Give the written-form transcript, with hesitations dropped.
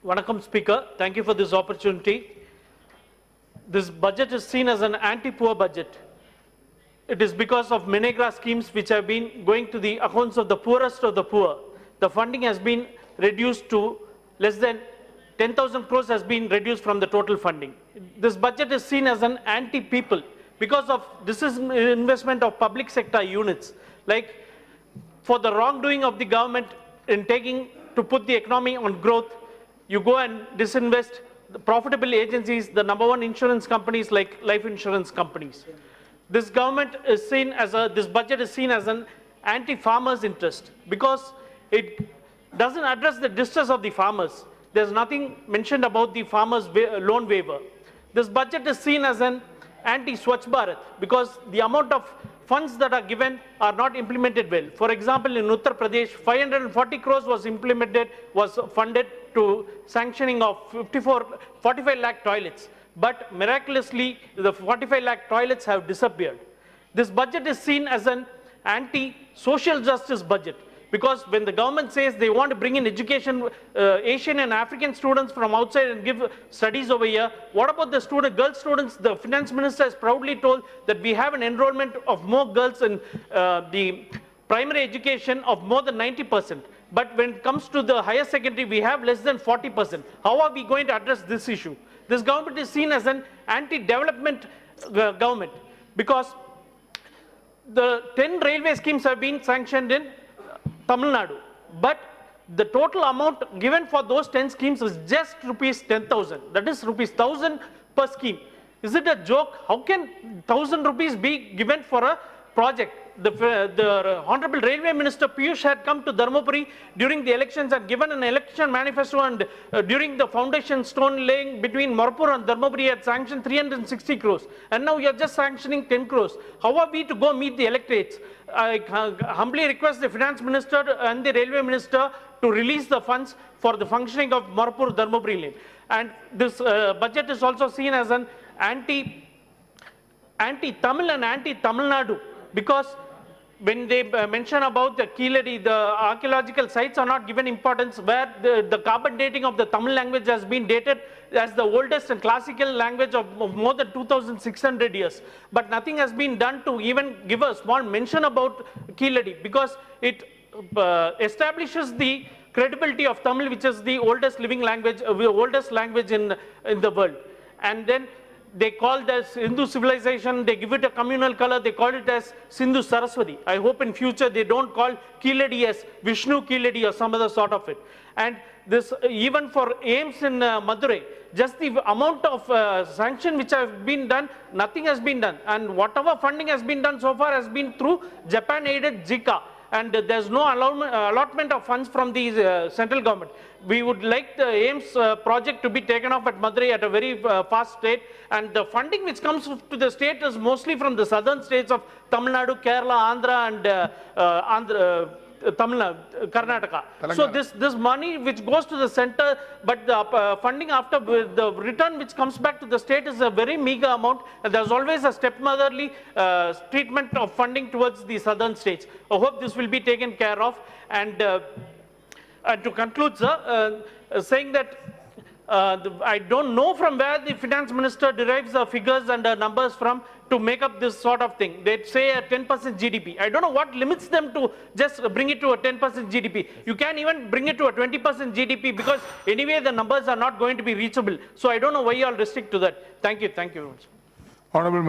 Vanakkam Speaker, thank you for this opportunity. This budget is seen as an anti-poor budget. It is because of Menegra schemes which have been going to the accounts of the poorest of the poor. The funding has been reduced to less than 10,000 crores has been reduced from the total funding. This budget is seen as an anti-people because of disinvestment of public sector units. Like for the wrongdoing of the government in taking to put the economy on growth, you go and disinvest the profitable agencies, the #1 insurance companies like life insurance companies. This government is seen as this budget is seen as an anti-farmers interest because it doesn't address the distress of the farmers. There's nothing mentioned about the farmers' loan waiver. This budget is seen as an anti-Swachh Bharat because the amount of funds that are given are not implemented well. For example, in Uttar Pradesh, 540 crores was funded to sanctioning of 45 lakh toilets. But miraculously, the 45 lakh toilets have disappeared. This budget is seen as an anti-social justice budget because when the government says they want to bring in education, Asian and African students from outside and give studies over here, what about the girl students? The finance minister has proudly told that we have an enrollment of more girls in the primary education of more than 90%. But when it comes to the higher secondary, we have less than 40%. How are we going to address this issue? This government is seen as an anti-development government because the 10 railway schemes have been sanctioned in Tamil Nadu, but the total amount given for those 10 schemes is just rupees 10,000. That is rupees 1,000 per scheme. Is it a joke? How can 1,000 rupees be given for a project? The Honorable Railway Minister Piyush had come to Dharmapuri during the elections and given an election manifesto, and during the foundation stone laying between Morpur and Dharmapuri had sanctioned 360 crores. And now you are just sanctioning 10 crores. How are we to go meet the electorates? I humbly request the Finance Minister and the Railway Minister to release the funds for the functioning of Morpur Dharmapuri lane. And this budget is also seen as an anti-Tamil and anti-Tamil Nadu because when they mention about the Keeladi, the archaeological sites are not given importance, where the carbon dating of the Tamil language has been dated as the oldest and classical language of more than 2,600 years. But nothing has been done to even give a small mention about Keeladi because it establishes the credibility of Tamil, which is the oldest living language, oldest language in the world. And then they call this Hindu civilization, they give it a communal color, they call it as Sindhu Saraswati. I hope in future they don't call Keeladi as Vishnu Keeladi or some other sort of it. And this, even for AIMS in Madurai, just the amount of sanction which have been done, nothing has been done. And whatever funding has been done so far has been through Japan-aided JICA. And there's no allotment of funds from the central government. We would like the AIMS project to be taken off at Madurai at a very fast rate, and the funding which comes to the state is mostly from the southern states of Tamil Nadu, Kerala, Andhra and Karnataka. So this money which goes to the center, but the funding after the return which comes back to the state is a very meager amount, and there's always a stepmotherly treatment of funding towards the southern states. I hope this will be taken care of. And to conclude, sir, saying that I don't know from where the finance minister derives the figures and the numbers from to make up this sort of thing. They say a 10% GDP. I don't know what limits them to just bring it to a 10% GDP. You can't even bring it to a 20% GDP because anyway the numbers are not going to be reachable. So I don't know why you all restrict to that. Thank you. Thank you very much. Honorable